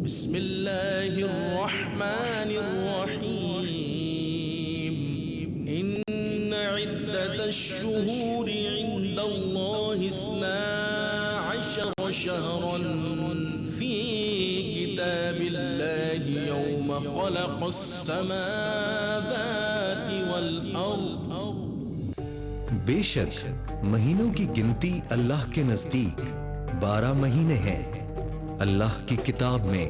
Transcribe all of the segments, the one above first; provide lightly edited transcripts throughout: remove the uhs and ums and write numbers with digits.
بسم الله الرحمن الرحيم إن عدة الشهور عند الله 12 شهرا في كتاب الله يوم خلق السماوات والأرض. بے شک مہینوں کی گنتی اللہ کے نزدیک 12 مہینے ہیں اللہ کی کتاب میں،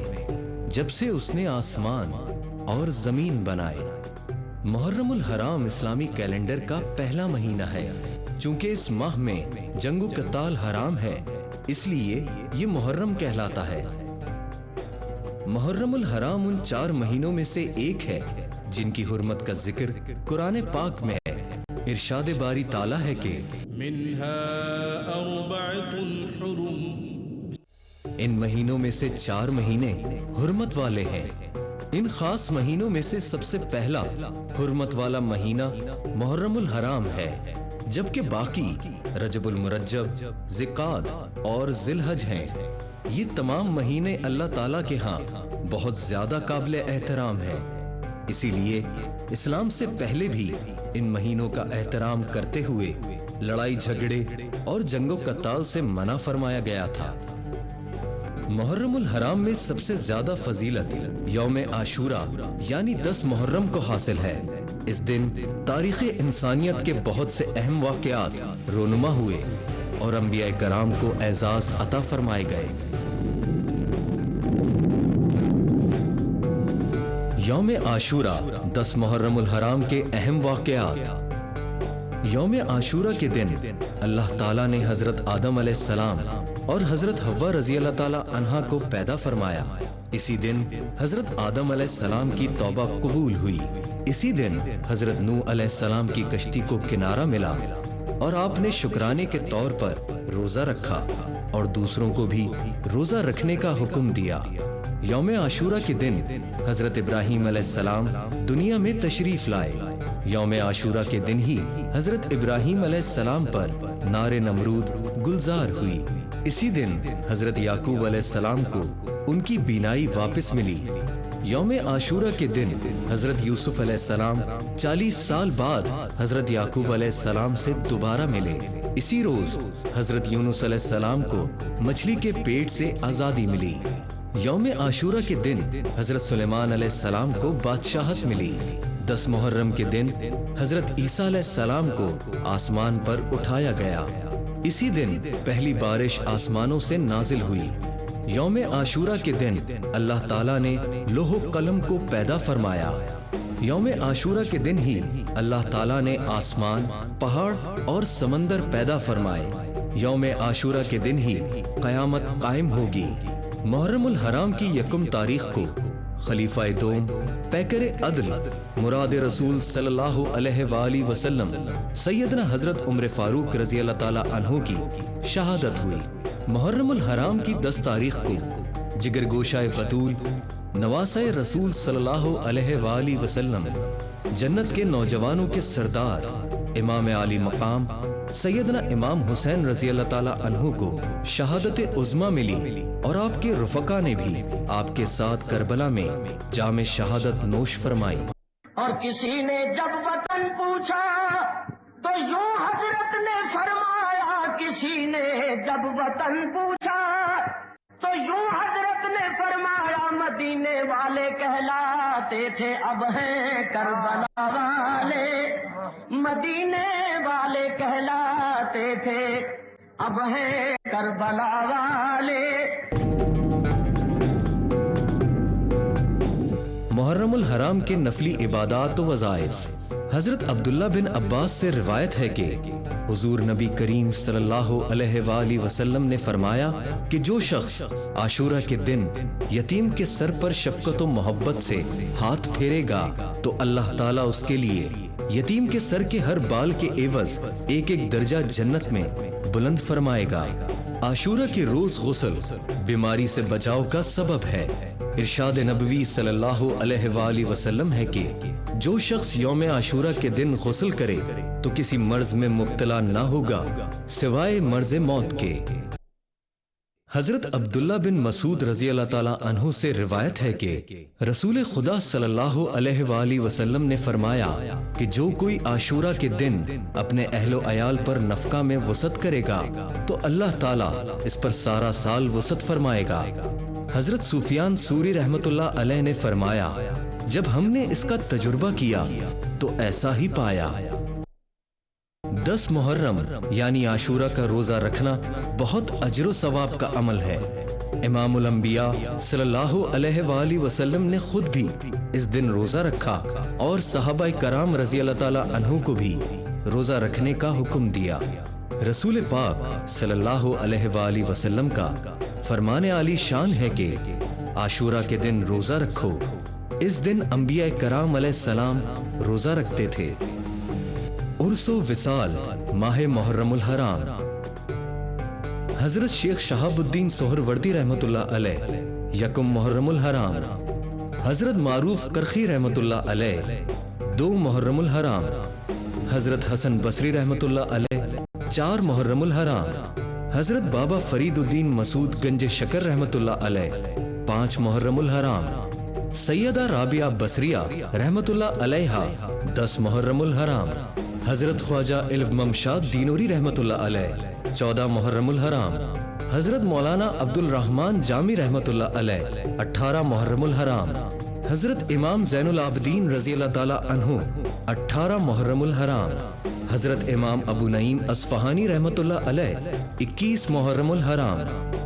جب سے اس نے آسمان اور زمین بنائے۔ محرم الحرام اسلامی کیلنڈر کا پہلا مہینہ ہے۔ چونکہ اس ماہ میں جنگ و قتال حرام ہے، اس لیے یہ محرم کہلاتا ہے۔ محرم الحرام ان 4 مہینوں میں سے ایک ہے جن کی حرمت کا ذکر قرآن پاک میں ہے۔ ارشاد باری تعالیٰ ہے کہ منها 4 حرم، ان مہینوں میں سے 4 مہینے حرمت والے ہیں۔ ان خاص مہینوں میں سے سب سے پہلا حرمت والا مہینہ محرم الحرام ہے، جبکہ باقی رجب المرجب، ذیقعدہ اور ذی الحج ہیں۔ یہ تمام مہینے اللہ تعالیٰ کے ہاں بہت زیادہ قابل احترام ہیں، اسی لیے اسلام سے پہلے بھی ان مہینوں کا احترام کرتے ہوئے لڑائی جھگڑے اور جنگ و قتال سے منع فرمایا گیا تھا۔ محرم الحرام میں سب سے زیادہ فضیلت یوم عاشوراء یعنی 10 محرم کو حاصل ہے۔ اس دن تاریخ انسانیت کے بہت سے اہم واقعات رونما ہوئے اور انبیاء کرام کو اعزاز عطا فرمائے گئے۔ یوم عاشوراء 10 محرم الحرام کے اہم واقعات۔ یوم عاشوراء کے دن اللہ تعالیٰ نے حضرت آدم علیہ السلام اور حضرت حوا رضی اللہ تعالیٰ عنہا کو پیدا فرمایا۔ اسی دن حضرت آدم علیہ السلام کی توبہ قبول ہوئی۔ اسی دن حضرت نوح علیہ السلام کی کشتی کو کنارہ ملا اور آپ نے شکرانے کے طور پر روزہ رکھا اور دوسروں کو بھی روزہ رکھنے کا حکم دیا۔ یوم عاشوراء کے دن حضرت ابراہیم علیہ السلام دنیا میں تشریف لائے۔ یوم عاشوراء کے دن ہی حضرت ابراہیم علیہ السلام پر نار نمرود گلزار ہوئی۔ اسی دن حضرت یعقوب علیہ السلام کو ان کی بینائی واپس ملی۔ یوم عاشوراء کے دن حضرت یوسف علیہ السلام 40 سال بعد حضرت یعقوب علیہ السلام سے دوبارہ ملے۔ اسی روز حضرت یونس علیہ السلام کو مچھلی کے پیٹ سے آزادی ملی۔ یوم عاشوراء کے دن حضرت سلیمان علیہ السلام کو بادشاہت ملی۔ 10 محرم کے دن حضرت عیسیٰ علیہ السلام کو آسمان پر اٹھایا گیا۔ اسی دن پہلی بارش آسمانوں سے نازل ہوئی۔ یوم عاشوراء کے دن اللہ تعالیٰ نے لوح و قلم کو پیدا فرمایا۔ یوم عاشوراء کے دن ہی اللہ تعالیٰ نے آسمان، پہاڑ اور سمندر پیدا فرمائے۔ یوم عاشوراء کے دن ہی قیامت قائم ہوگی۔ محرم الحرام کی 1 تاریخ کو خلیفہ دوم پیکر عدل مراد رسول صلی اللہ علیہ وآلہ وسلم سیدنا حضرت عمر فاروق رضی اللہ تعالیٰ عنہ کی شہادت ہوئی۔ محرم الحرام کی 10 تاریخ کو جگر گوشہ بطول نواسہ رسول صلی اللہ علیہ وآلہ وسلم جنت کے نوجوانوں کے سردار امام عالی مقام سیدنا امام حسین رضی اللہ تعالیٰ عنہ کو شہادت عظمیٰ ملی اور آپ کے رفقا نے بھی آپ کے ساتھ کربلا میں جام شہادت نوش فرمائی۔ اور کسی نے جب وطن پوچھا تو یوں حضرت نے فرمایا، کسی نے جب وطن پوچھا تو یوں حضرت نے فرمایا، مدینے والے کہلاتے تھے اب ہیں کربلا والے، مدینے والے کہلاتے تھے اب ہیں کربلا والے۔ محرم الحرام کے نفلی عبادات و وظائف۔ حضرت عبداللہ بن عباس سے روایت ہے کہ حضور نبی کریم صلی اللہ علیہ وآلہ وسلم نے فرمایا کہ جو شخص عاشوراء کے دن یتیم کے سر پر شفقت و محبت سے ہاتھ پھیرے گا تو اللہ تعالیٰ اس کے لیے یتیم کے سر کے ہر بال کے عوض 1 درجہ جنت میں بلند فرمائے گا۔ عاشوراء کے روز غسل بیماری سے بچاؤ کا سبب ہے۔ ارشاد نبوی صلی اللہ علیہ وآلہ وسلم ہے کہ جو شخص یوم عاشوراء کے دن غسل کرے تو کسی مرض میں مبتلا نہ ہوگا سوائے مرض موت کے۔ حضرت عبداللہ بن مسعود رضی اللہ تعالیٰ عنہ سے روایت ہے کہ رسول خدا صلی اللہ علیہ وآلہ وسلم نے فرمایا کہ جو کوئی عاشورہ کے دن اپنے اہل و عیال پر نفقہ میں وسعت کرے گا تو اللہ تعالیٰ اس پر سارا سال وسعت فرمائے گا۔ حضرت سفیان ثوری رحمت اللہ علیہ نے فرمایا جب ہم نے اس کا تجربہ کیا تو ایسا ہی پایا۔ 10 محرم یعنی عاشورہ کا روزہ رکھنا بہت اجر و ثواب کا عمل ہے۔ امام الانبیاء صلی اللہ علیہ وآلہ وسلم نے خود بھی اس دن روزہ رکھا اور صحابہ کرام رضی اللہ تعالیٰ عنہ کو بھی روزہ رکھنے کا حکم دیا۔ رسول پاک صلی اللہ علیہ وآلہ وسلم کا فرمان عالی شان ہے کہ عاشورہ کے دن روزہ رکھو۔ اس دن انبیاء کرام علیہ السلام روزہ رکھتے تھے۔ عرس و وصال ماہ محرم الحرام۔ حضرت شیخ شہاب الدین سہروردی رحمت اللہ علیہ یکم محرم الحرام، حضرت معروف کرخی رحمت اللہ علیہ 2 محرم الحرام، حضرت حسن بصری رحمت اللہ علیہ 4 محرم الحرام، حضرت بابا فرید الدین مسعود گنج شکر رحمت اللہ علیہ 5 محرم الحرام، سیدہ رابعہ بصریہ رحمت اللہ علیہ 10 محرم الحرام، حضرت خواجہ الف ممشاد دینوری رحمت اللہ علیہ 14 محرم الحرام، حضرت مولانا عبد الرحمن جامی رحمت اللہ علیہ 18 محرم الحرام، حضرت امام زین العابدین رضی اللہ تعالیٰ عنہ 18 محرم الحرام، حضرت امام ابو نعیم اصفہانی رحمت اللہ علیہ 21 محرم الحرام،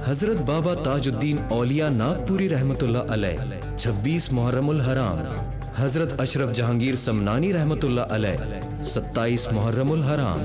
حضرت بابا تاج الدین اولیاء ناگپوری رحمت اللہ علیہ 26 محرم الحرام، حضرت اشرف جہانگیر سمنانی رحمت اللہ علیہ 27 محرم الحرام۔